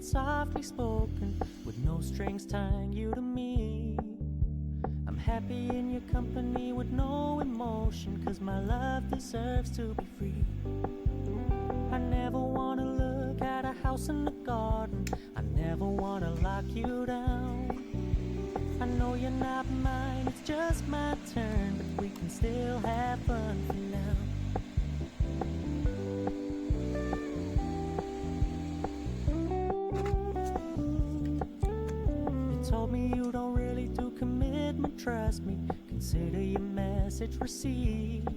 softly spoken, with no strings tying you to me. I'm happy in your company with no emotion, 'cause my love deserves to be free. I never wanna look at a house in the garden, I never wanna lock you down. I know you're not mine, it's just my turn, but we can still have fun for now. You told me you don't really do commitment, trust me, consider your message received.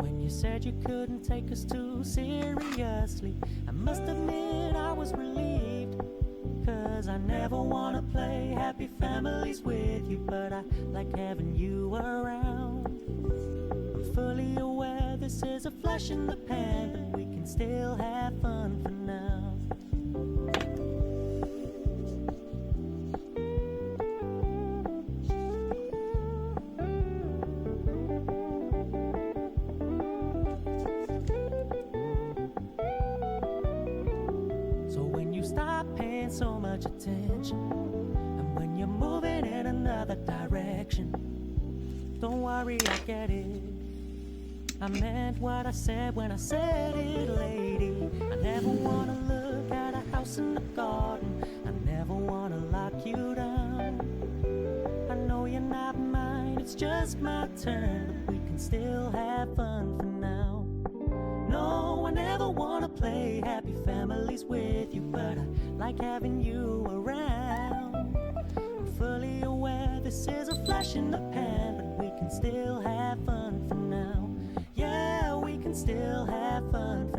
When you said you couldn't take us too seriously, I must admit I was relieved. 'Cause I never wanna play happy families with you, but I like having you around. I'm fully aware this is a flash in the pan, but we can still have fun for now. So when you stop paying so much attention, and when you're moving in another direction, don't worry, I get it. I meant what I said when I said it, lady. I never wanna look at a house in the garden, I never wanna lock you down. I know you're not mine, it's just my turn, but we can still have fun for now. No, I never wanna play happy families with you, but I like having you around. I'm fully aware this is a flash in the pan, but we can still have fun for now. Yeah, we can still have fun for